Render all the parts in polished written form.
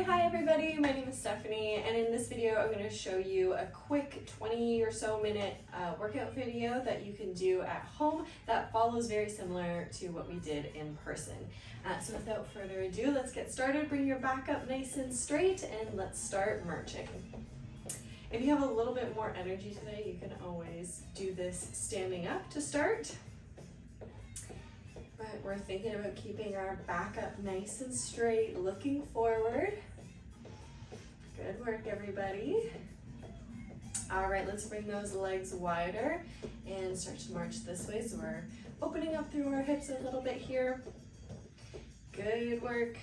Hi everybody, my name is Stephanie, and in this video I'm going to show you a quick 20 or so minute workout video that you can do at home that follows very similar to what we did in person. So without further ado, let's get started. Bring your back up nice and straight and let's start marching. If you have a little bit more energy today, you can always do this standing up to start. But we're thinking about keeping our back up nice and straight, looking forward. Good work, everybody. All right, let's bring those legs wider and start to march this way. So we're opening up through our hips a little bit here. Good work.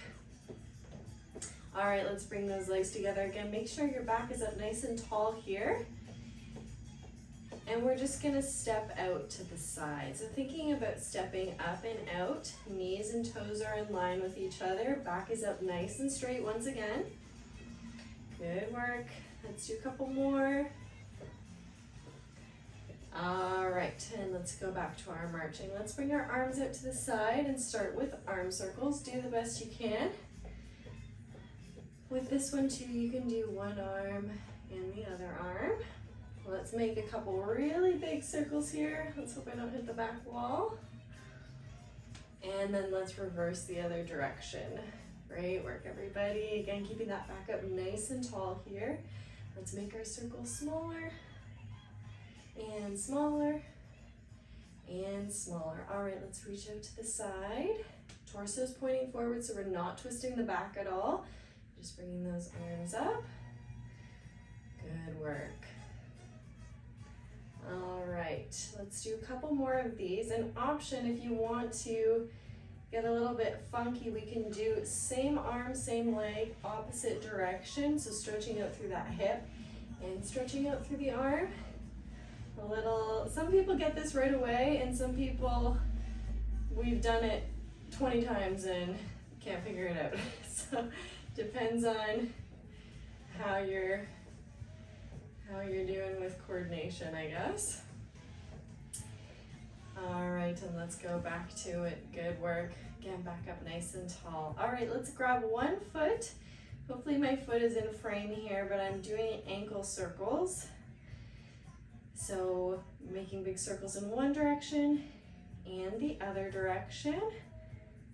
All right, let's bring those legs together again. Make sure your back is up nice and tall here. And we're just gonna step out to the side. So thinking about stepping up and out, knees and toes are in line with each other. Back is up nice and straight once again. Good work. Let's do a couple more. All right, and let's go back to our marching. Let's bring our arms out to the side and start with arm circles. Do the best you can. With this one too, you can do one arm and the other arm. Let's make a couple really big circles here. Let's hope I don't hit the back wall. And then let's reverse the other direction. Great work, everybody. Again, keeping that back up nice and tall here. Let's make our circles smaller and smaller and smaller. All right, let's reach out to the side. Torso's pointing forward, so we're not twisting the back at all. Just bringing those arms up. Good work. All right, let's do a couple more of these. An option, if you want to get a little bit funky, we can do same arm, same leg, opposite direction. So stretching out through that hip and stretching out through the arm. Some people get this right away, and some people, we've done it 20 times and can't figure it out. So depends on how you're doing with coordination, I guess. All right, and let's go back to it. Good work. Again, back up nice and tall. All right, let's grab one foot. Hopefully my foot is in frame here, but I'm doing ankle circles. So making big circles in one direction and the other direction.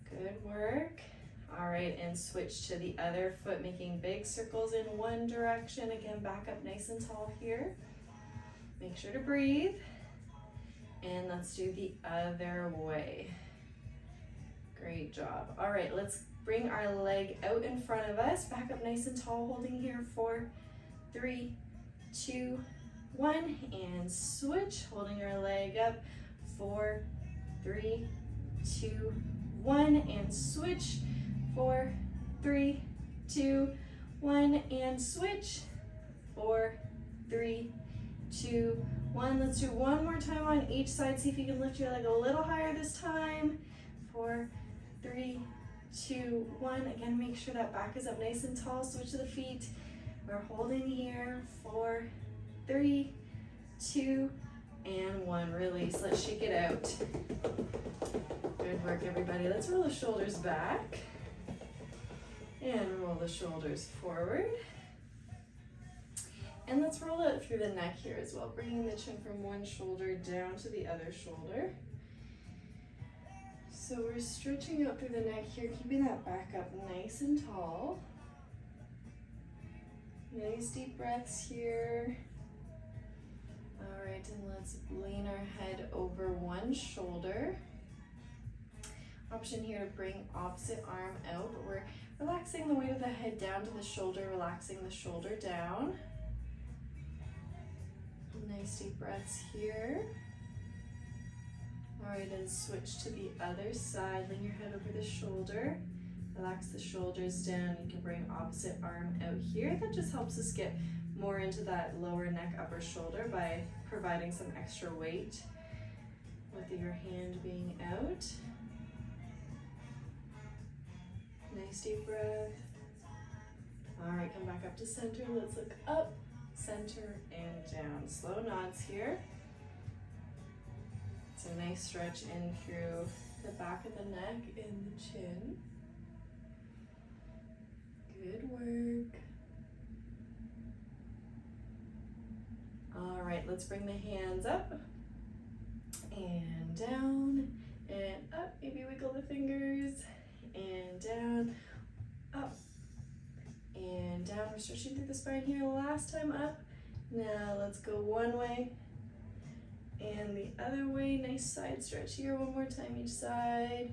Good work. All right, and switch to the other foot, making big circles in one direction. Again, back up nice and tall here. Make sure to breathe. And let's do the other way. Great job. All right, let's bring our leg out in front of us. Back up nice and tall, holding here. 4, 3, 2, 1, and switch. Holding our leg up. 4, 3, 2, 1, and switch. 4, 3, 2, 1, and switch. 4, 3, 2, 1. Let's do one more time on each side. See if you can lift your leg a little higher this time. 4, 3, 2, 1. Again, make sure that back is up nice and tall. Switch to the feet. We're holding here. 4, 3, 2, and 1. Release. Let's shake it out. Good work, everybody. Let's roll the shoulders back. And roll the shoulders forward. And let's roll it through the neck here as well, bringing the chin from one shoulder down to the other shoulder. So we're stretching out through the neck here, keeping that back up nice and tall. Nice deep breaths here. All right, and let's lean our head over one shoulder. Option here to bring opposite arm out, but we're relaxing the weight of the head down to the shoulder, relaxing the shoulder down. Nice deep breaths here. All right, and switch to the other side. Lean your head over the shoulder. Relax the shoulders down. You can bring opposite arm out here. That just helps us get more into that lower neck, upper shoulder by providing some extra weight with your hand being out. Nice deep breath. All right, come back up to center. Let's look up, center, and down. Slow nods here. It's a nice stretch in through the back of the neck and the chin. Good work. let's bring the hands up and down and up. Maybe wiggle the fingers and down, up and down. We're stretching through the spine here. Last time up. Now let's go one way and the other way. Nice side stretch here. One more time each side.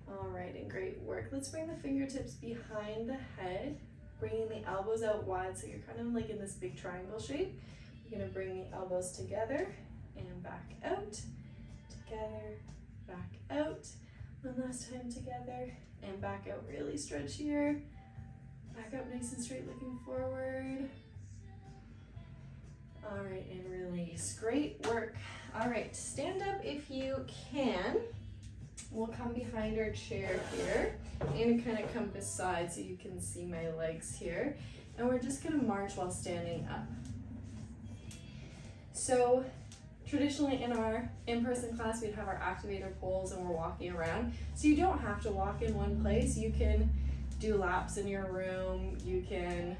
All right, and great work. Let's bring the fingertips behind the head, bringing the elbows out wide so you're kind of like in this big triangle shape. You're gonna bring the elbows together and back out, together, back out. One last time together and back out. Really stretch here. Back up nice and straight, looking forward. All right, and release. Great work. All right, stand up if you can. We'll come behind our chair here and kind of come beside so you can see my legs here. And we're just gonna march while standing up. So traditionally in our in-person class, we'd have our activator poles and we're walking around. So you don't have to walk in one place. You can do laps in your room. You can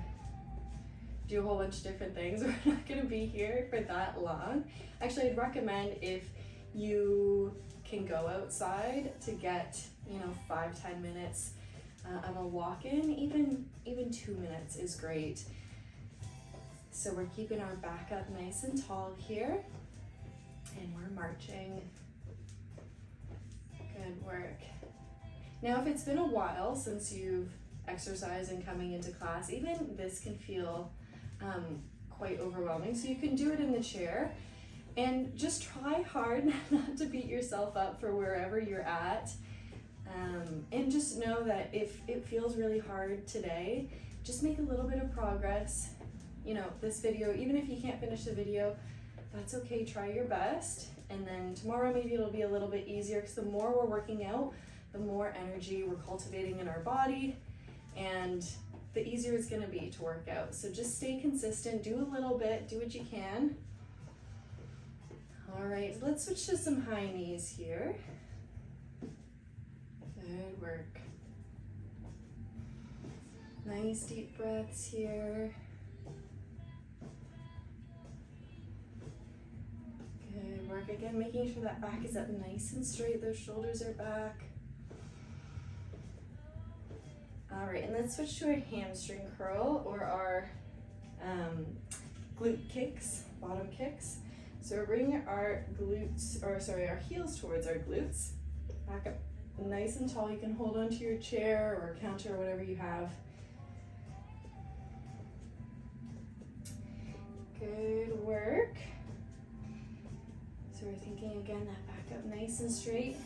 do a whole bunch of different things. We're not gonna be here for that long. Actually, I'd recommend if you can go outside to get, 5-10 minutes of a walk-in, even 2 minutes is great. So we're keeping our back up nice and tall here, and we're marching. Good work. Now, if it's been a while since you've exercised and coming into class, even this can feel quite overwhelming. So you can do it in the chair. And just try hard not to beat yourself up for wherever you're at. And just know that if it feels really hard today, just make a little bit of progress. This video, even if you can't finish the video, that's okay, try your best. And then tomorrow maybe it'll be a little bit easier because the more we're working out, the more energy we're cultivating in our body and the easier it's gonna be to work out. So just stay consistent, do a little bit, do what you can. All right, let's switch to some high knees here. Good work. Nice deep breaths here. Good work. Again, making sure that back is up nice and straight, those shoulders are back. All right, and let's switch to a hamstring curl or our glute kicks, bottom kicks. So we're bringing our our heels towards our glutes. Back up nice and tall. You can hold onto your chair or counter or whatever you have. Good work. So we're thinking again that back up nice and straight.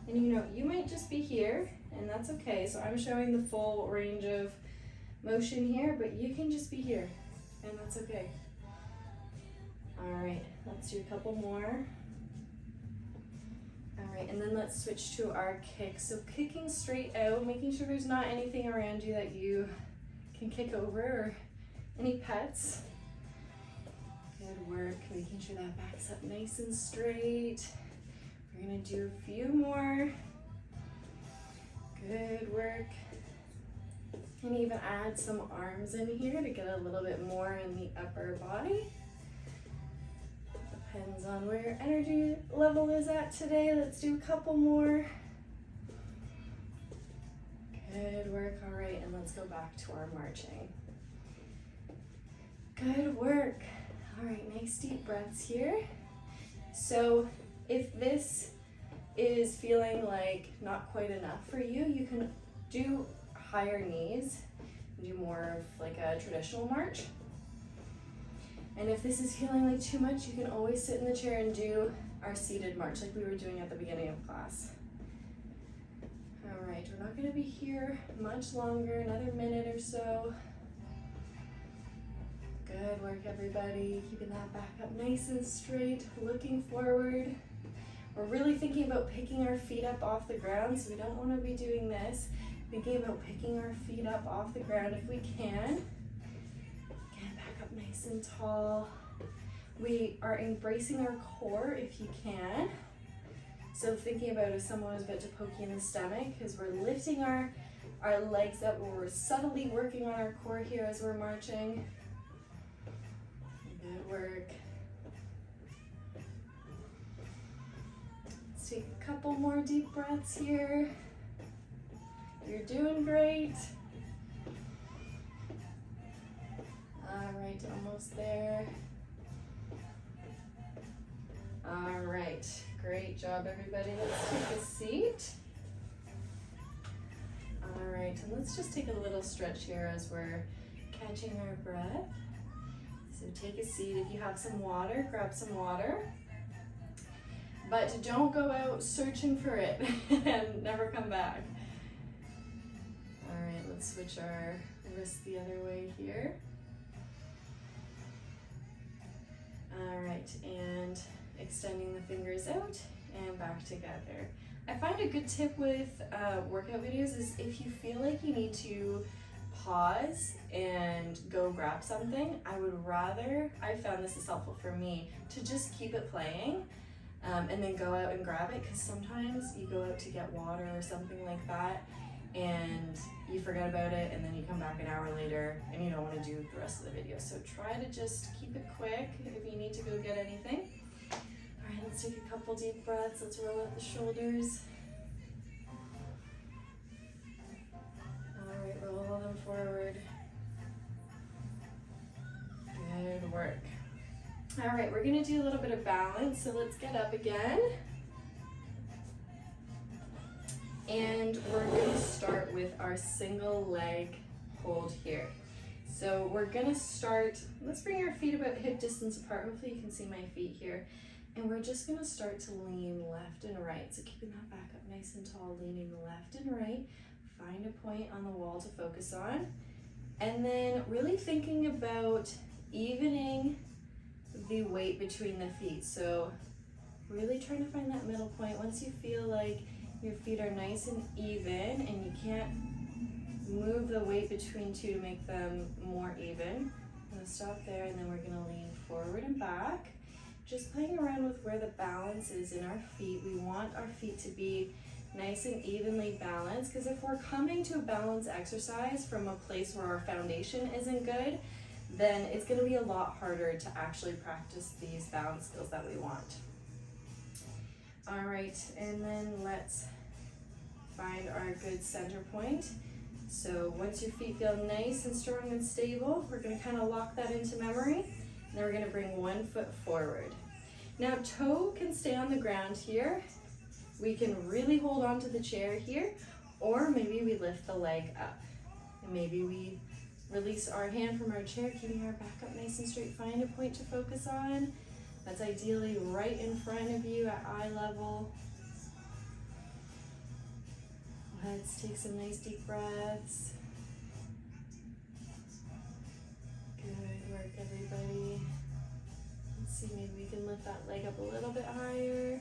And you might just be here and that's okay. So I'm showing the full range of motion here, but you can just be here and that's okay. All right, let's do a couple more. All right, and then let's switch to our kick. So kicking straight out, making sure there's not anything around you that you can kick over or any pets. Good work, making sure that back's up nice and straight. We're gonna do a few more. Good work. And even add some arms in here to get a little bit more in the upper body. Depends on where your energy level is at today. Let's do a couple more. Good work. All right, and let's go back to our marching. Good work. All right, nice deep breaths here. So if this is feeling like not quite enough for you, you can do higher knees, do more of like a traditional march. And if this is feeling like too much, you can always sit in the chair and do our seated march like we were doing at the beginning of class. All right, we're not gonna be here much longer, another minute or so. Good work, everybody. Keeping that back up nice and straight, looking forward. We're really thinking about picking our feet up off the ground, so we don't wanna be doing this. Thinking about picking our feet up off the ground if we can. Nice and tall. We are embracing our core if you can. So thinking about if someone was about to poke you in the stomach, because we're lifting our legs up, we're subtly working on our core here as we're marching. Good work. Let's take a couple more deep breaths here. You're doing great. All right, almost there. All right, great job, everybody. Let's take a seat. All right, and let's just take a little stretch here as we're catching our breath. So take a seat. If you have some water, grab some water. But don't go out searching for it and never come back. All right, let's switch our wrists the other way here. All right, and extending the fingers out and back together. I find a good tip with workout videos is if you feel like you need to pause and go grab something, I found this is helpful for me, to just keep it playing and then go out and grab it, because sometimes you go out to get water or something like that and you forget about it, and then you come back an hour later and you don't want to do the rest of the video. So try to just keep it quick if you need to go get anything. All right, let's take a couple deep breaths. Let's roll out the shoulders. All right, roll them forward. Good work. All right, we're gonna do a little bit of balance. So let's get up again. And we're gonna start with our single leg hold here. So we're gonna start, let's bring our feet about hip distance apart. Hopefully you can see my feet here. And we're just gonna start to lean left and right. So keeping that back up nice and tall, leaning left and right. Find a point on the wall to focus on. And then really thinking about evening the weight between the feet. So really trying to find that middle point. Once you feel like your feet are nice and even and you can't move the weight between two to make them more even, I'm gonna stop there, and then we're gonna lean forward and back. Just playing around with where the balance is in our feet. We want our feet to be nice and evenly balanced, because if we're coming to a balance exercise from a place where our foundation isn't good, then it's going to be a lot harder to actually practice these balance skills that we want. All right, and then let's find our good center point. So once your feet feel nice and strong and stable, we're going to kind of lock that into memory. And then we're going to bring one foot forward. Now toe can stay on the ground here. We can really hold on to the chair here, or maybe we lift the leg up. And maybe we release our hand from our chair, keeping our back up nice and straight. Find a point to focus on. That's ideally right in front of you at eye level. Let's take some nice deep breaths. Good work, everybody. Let's see, maybe we can lift that leg up a little bit higher.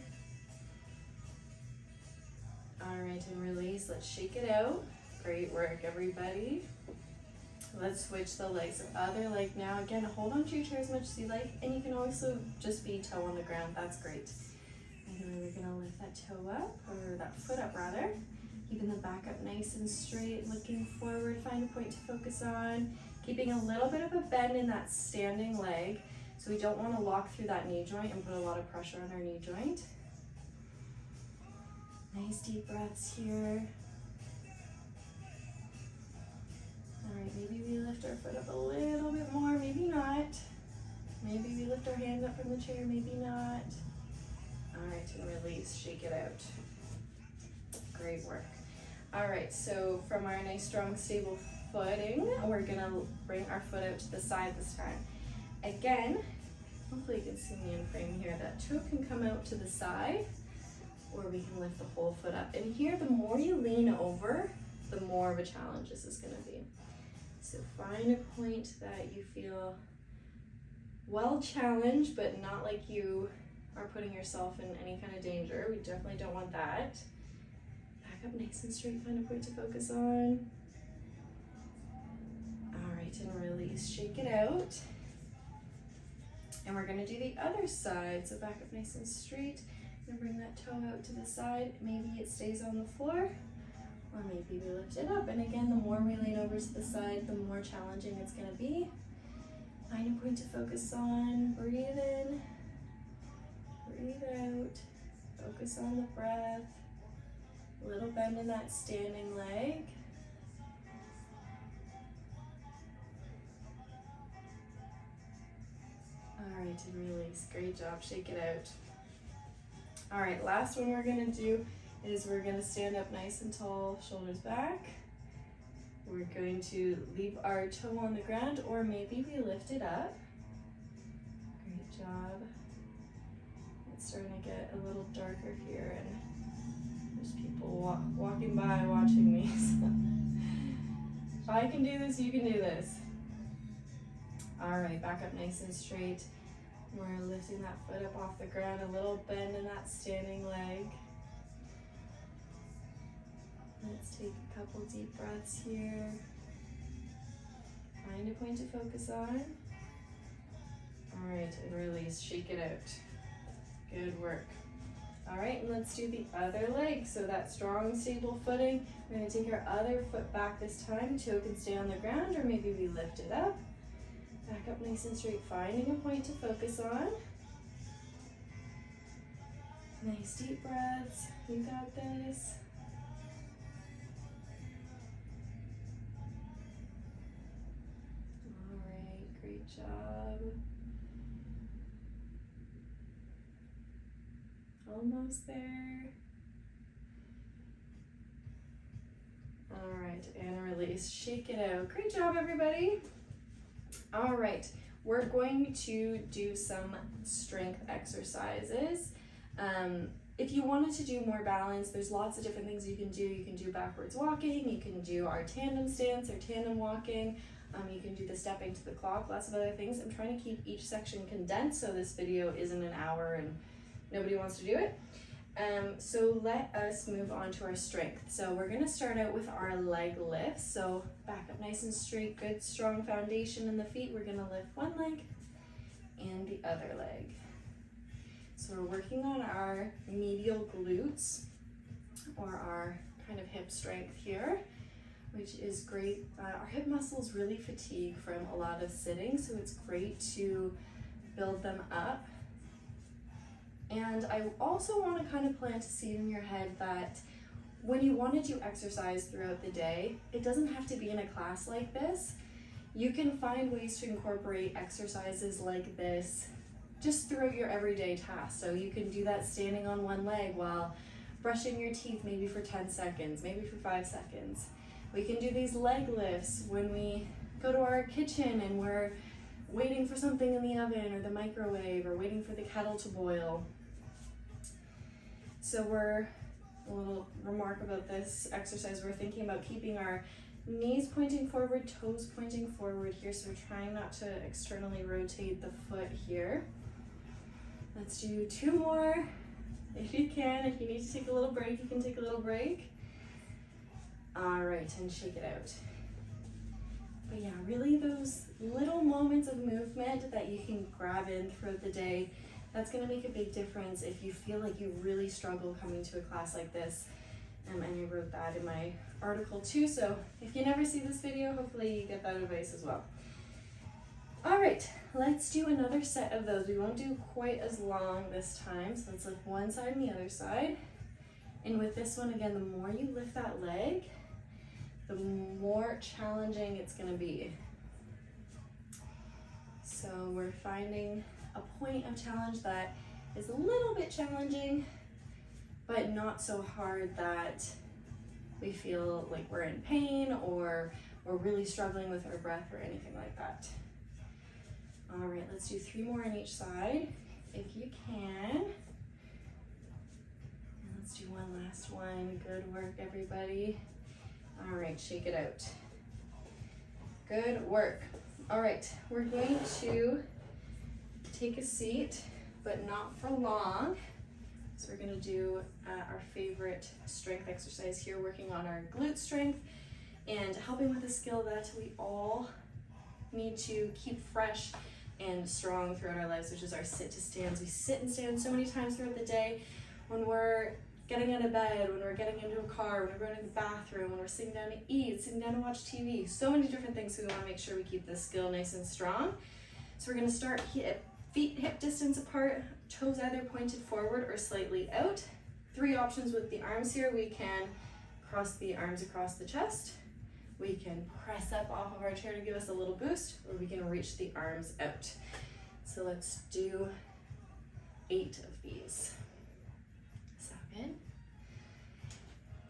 All right, and release. Let's shake it out. Great work, everybody. Let's switch the legs. Other leg now. Again, hold on to your chair as much as you like, and you can also just be toe on the ground. That's great. And then we're gonna lift that toe up, or that foot up rather. Keeping the back up nice and straight, looking forward. Find a point to focus on. Keeping a little bit of a bend in that standing leg. So we don't want to lock through that knee joint and put a lot of pressure on our knee joint. Nice deep breaths here. All right, maybe we lift our foot up a little bit more, maybe not. Maybe we lift our hand up from the chair, maybe not. All right, and release, shake it out. Great work. All right, so from our nice, strong, stable footing, we're gonna bring our foot out to the side this time. Again, hopefully you can see me in frame here. That toe can come out to the side, or we can lift the whole foot up. And here, the more you lean over, the more of a challenge this is gonna be. So find a point that you feel well challenged, but not like you are putting yourself in any kind of danger. We definitely don't want that. Back up nice and straight, find a point to focus on. All right, and release, shake it out. And we're gonna do the other side. So back up nice and straight, and bring that toe out to the side. Maybe it stays on the floor, or maybe we lift it up. And again, the more we lean over to the side, the more challenging it's gonna be. Find a point to focus on. Breathe in, breathe out. Focus on the breath. A little bend in that standing leg. All right, and release. Great job. Shake it out. All right, last one we're gonna do is we're gonna stand up nice and tall, shoulders back. We're going to leave our toe on the ground, or maybe we lift it up. Great job. It's starting to get a little darker here, and there's people walking by watching me. So if I can do this, you can do this. All right, back up nice and straight. We're lifting that foot up off the ground, a little bend in that standing leg. Let's take a couple deep breaths here. Find a point to focus on. All right, and release, shake it out. Good work. All right, and let's do the other leg. So that strong, stable footing. We're gonna take our other foot back this time. Toe can stay on the ground, or maybe we lift it up. Back up nice and straight, finding a point to focus on. Nice deep breaths, you got this. All right, great job. Almost there. All right, and release, shake it out. Great job, everybody. All right, we're going to do some strength exercises. If you wanted to do more balance, there's lots of different things you can do. You can do backwards walking, you can do our tandem stance or tandem walking, you can do the stepping to the clock, lots of other things. I'm trying to keep each section condensed so this video isn't an hour and nobody wants to do it. So let us move on to our strength. So we're gonna start out with our leg lifts. So back up nice and straight, good strong foundation in the feet. We're gonna lift one leg and the other leg. So we're working on our medial glutes, or our kind of hip strength here, which is great. Our hip muscles really fatigue from a lot of sitting, so it's great to build them up. And I also want to kind of plant a seed in your head that when you want to do exercise throughout the day, it doesn't have to be in a class like this. You can find ways to incorporate exercises like this just throughout your everyday tasks. So you can do that standing on one leg while brushing your teeth, maybe for 10 seconds, maybe for 5 seconds. We can do these leg lifts when we go to our kitchen and we're waiting for something in the oven or the microwave, or waiting for the kettle to boil. So a little remark about this exercise, we're thinking about keeping our knees pointing forward, toes pointing forward here, so we're trying not to externally rotate the foot here. Let's do 2 more if you can. If you need to take a little break, you can take a little break. All right, and shake it out. But yeah, really those little moments of movement that you can grab in throughout the day, that's gonna make a big difference if you feel like you really struggle coming to a class like this. And I wrote that in my article too, so if you never see this video, hopefully you get that advice as well. All right, let's do another set of those. We won't do quite as long this time, so let's lift one side and the other side. And with this one, again, the more you lift that leg, the more challenging it's gonna be. So we're finding a point of challenge that is a little bit challenging, but not so hard that we feel like we're in pain or we're really struggling with our breath or anything like that. All right, let's do 3 more on each side, if you can. And let's do one last one. Good work, everybody. All right, shake it out. Good work. All right, we're going to take a seat, but not for long. So we're gonna do our favorite strength exercise here, working on our glute strength and helping with a skill that we all need to keep fresh and strong throughout our lives, which is our sit to stands. We sit and stand so many times throughout the day, when we're getting out of bed, when we're getting into a car, when we're going to the bathroom, when we're sitting down to eat, sitting down to watch TV, so many different things. So we want to make sure we keep this skill nice and strong. So we're gonna start feet hip distance apart, toes either pointed forward or slightly out. 3 options with the arms here. We can cross the arms across the chest. We can press up off of our chair to give us a little boost, or we can reach the arms out. So let's do 8 of these. 7,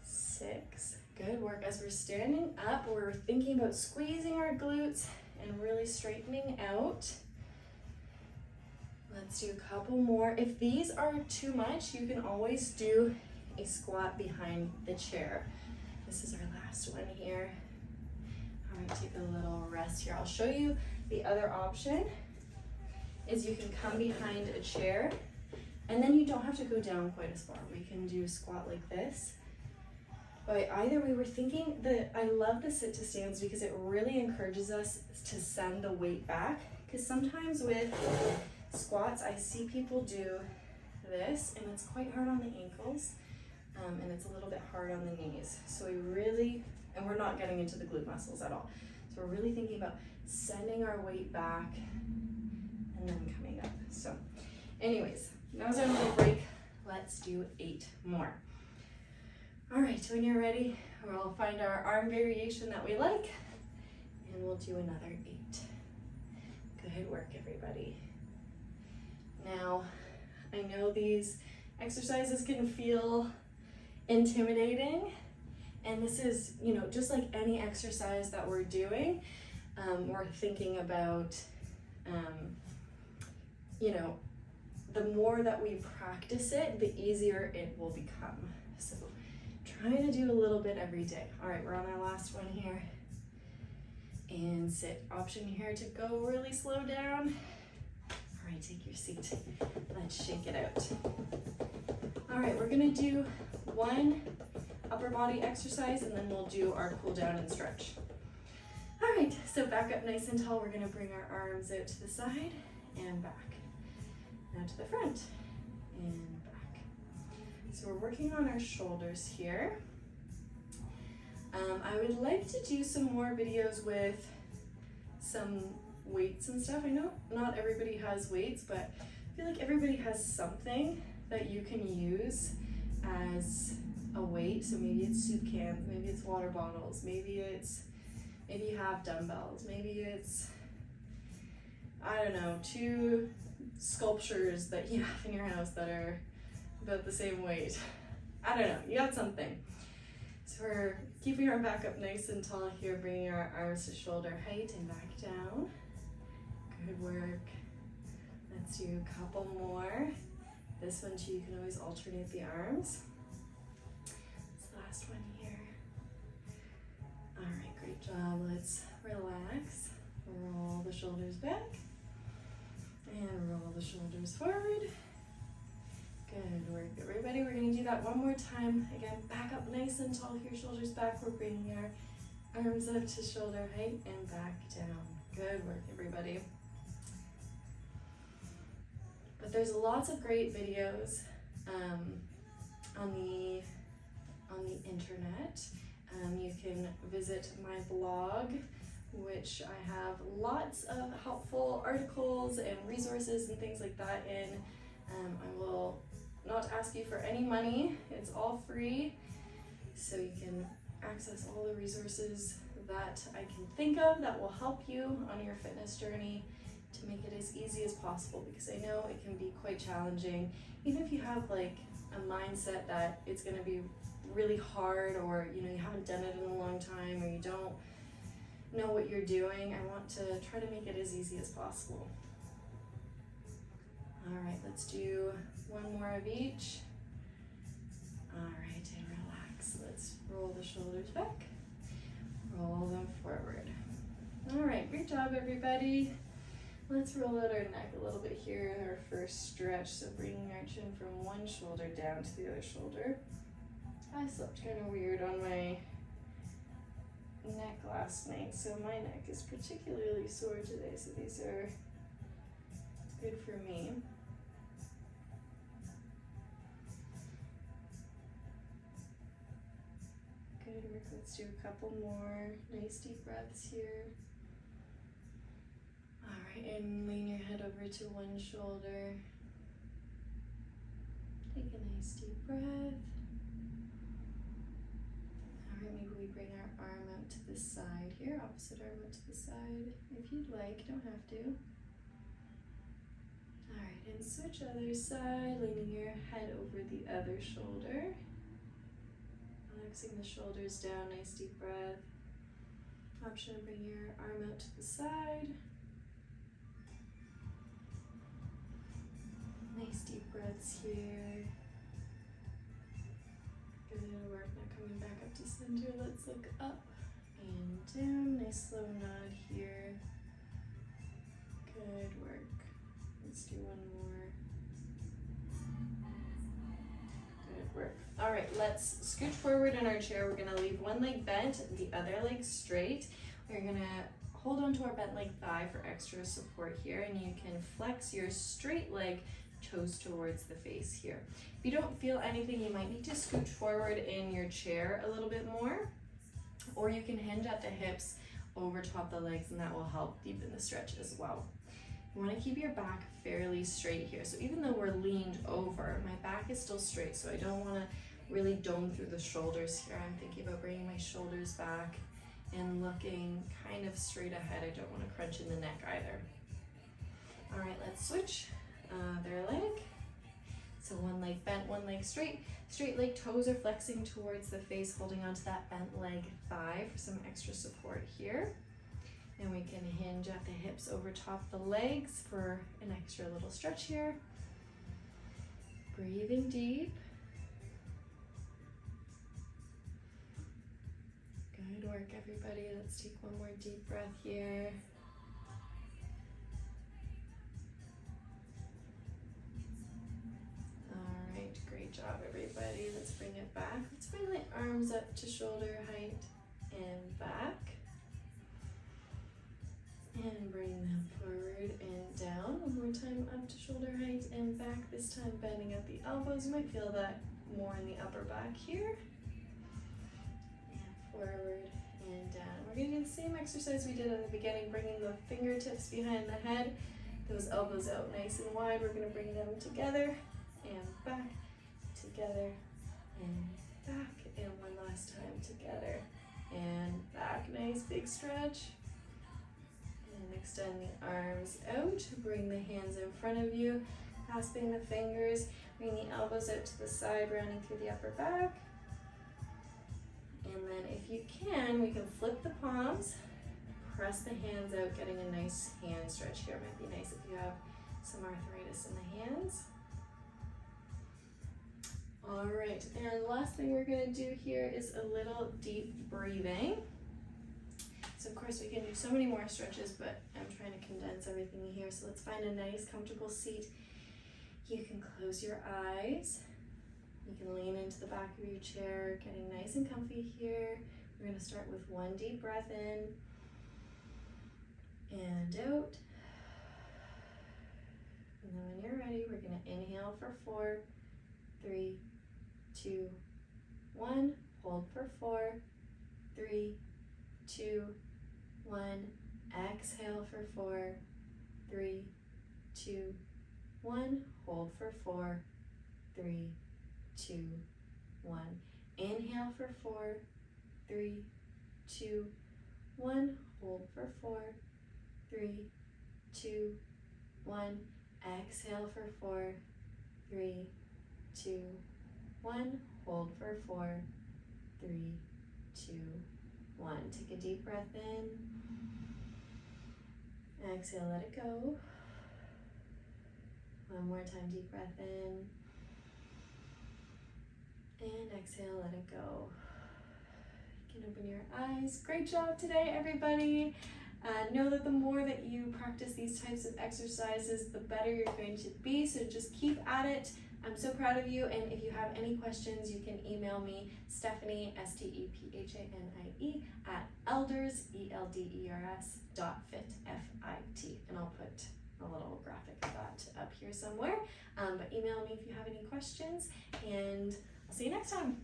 6, good work. As we're standing up, we're thinking about squeezing our glutes and really straightening out. Let's do a couple more. If these are too much, you can always do a squat behind the chair. This is our last one here. All right, take a little rest here. I'll show you the other option is you can come behind a chair and then you don't have to go down quite as far. We can do a squat like this. But either way, we're thinking that I love the sit to stands because it really encourages us to send the weight back. Because sometimes with squats, I see people do this and it's quite hard on the ankles and it's a little bit hard on the knees. So and we're not getting into the glute muscles at all. So we're really thinking about sending our weight back and then coming up. So anyways, now's our little break. Let's do 8 more. All right, when you're ready, we'll find our arm variation that we like and we'll do another 8. Good work, everybody. Now, I know these exercises can feel intimidating, and this is, just like any exercise that we're doing, we're thinking about, the more that we practice it, the easier it will become. So trying to do a little bit every day. All right, we're on our last one here. And sit. Option here to go really slow down. All right, take your seat. Let's shake it out. All right, we're gonna do 1 upper body exercise and then we'll do our cool down and stretch. All right, so back up nice and tall. We're gonna bring our arms out to the side and back. Now to the front and back. So we're working on our shoulders here. I would like to do some more videos with some weights and stuff. I know not everybody has weights, but I feel like everybody has something that you can use as a weight. So maybe it's soup cans, maybe it's water bottles, maybe you have dumbbells, maybe it's, I don't know, 2 sculptures that you have in your house that are about the same weight. I don't know, you got something. So we're keeping our back up nice and tall here, bringing our arms to shoulder height and back down. Good work. Let's do a couple more. This one too, you can always alternate the arms. This last one here. All right, great job. Let's relax. Roll the shoulders back and roll the shoulders forward. Good work, everybody. We're gonna do that one more time. Again, back up nice and tall here, shoulders back. We're bringing our arms up to shoulder height and back down. Good work, everybody. But there's lots of great videos on the internet. You can visit my blog, which I have lots of helpful articles and resources and things like that in. I will not ask you for any money. It's all free, so you can access all the resources that I can think of that will help you on your fitness journey to make it as easy as possible, because I know it can be quite challenging. Even if you have like a mindset that it's going to be really hard, or you haven't done it in a long time, or you don't know what you're doing, I want to try to make it as easy as possible. All right, let's do one more of each. All right, and relax. Let's roll the shoulders back, roll them forward. All right, great job, everybody. Let's roll out our neck a little bit here in our first stretch. So bringing our chin from one shoulder down to the other shoulder. I slept kind of weird on my neck last night, so my neck is particularly sore today, so these are good for me. Good work. Let's do a couple more nice deep breaths here. All right, and lean your head over to one shoulder. Take a nice deep breath. Alright, maybe we bring our arm out to the side here, opposite arm out to the side. If you'd like, don't have to. Alright, and switch other side, leaning your head over the other shoulder. Relaxing the shoulders down, nice deep breath. Option to bring your arm out to the side. Nice deep breaths here. Good work, now coming back up to center, let's look up and down, nice slow nod here. Good work. Let's do one more. Good work. All right, let's scooch forward in our chair. We're gonna leave one leg bent, the other leg straight. We're gonna hold onto our bent leg thigh for extra support here, and you can flex your straight leg toes towards the face here. If you don't feel anything, you might need to scooch forward in your chair a little bit more, or you can hinge at the hips over top the legs, and that will help deepen the stretch as well. You want to keep your back fairly straight here. So even though we're leaned over, my back is still straight, so I don't want to really dome through the shoulders here. I'm thinking about bringing my shoulders back and looking kind of straight ahead. I don't want to crunch in the neck either. All right, let's switch other leg. So one leg bent, one leg straight. Straight leg toes are flexing towards the face, holding onto that bent leg thigh for some extra support here. And we can hinge at the hips over top the legs for an extra little stretch here. Breathing deep. Good work, everybody. Let's take one more deep breath here. All right, great job, everybody. Let's bring it back. Let's bring the arms up to shoulder height and back. And bring them forward and down. One more time, up to shoulder height and back. This time bending at the elbows. You might feel that more in the upper back here. And forward and down. We're gonna do the same exercise we did at the beginning, bringing the fingertips behind the head, those elbows out nice and wide. We're gonna bring them together and back, together and back. And one last time, together and back. Nice big stretch. And extend the arms out, bring the hands in front of you, clasping the fingers, bring the elbows out to the side, rounding through the upper back. And then if you can, we can flip the palms, press the hands out, getting a nice hand stretch here. Might be nice if you have some arthritis in the hands. All right, and the last thing we're gonna do here is a little deep breathing. So of course we can do so many more stretches, but I'm trying to condense everything here. So let's find a nice comfortable seat. You can close your eyes. You can lean into the back of your chair, getting nice and comfy here. We're gonna start with one deep breath in and out. And then when you're ready, we're gonna inhale for 4, 3, 2, 1. Hold for 4, 3, 2, 1. Exhale for 4, 3, 2, 1. Hold for 4, 3, 2, 1. Inhale for 4, 3, 2, 1. Hold for 4, 3, 2, 1. Exhale for 4, 3, 2, 1. Hold for 4, 3, 2, 1. Take a deep breath in. Exhale, let it go. One more time, deep breath in. And exhale, let it go. You can open your eyes. Great job today, everybody. Know that the more that you practice these types of exercises, the better you're going to be. So just keep at it. I'm so proud of you. And if you have any questions, you can email me, Stephanie, STEPHANIE, at elders, ELDERS, .fit, FIT. And I'll put a little graphic of that up here somewhere. But email me if you have any questions, and I'll see you next time.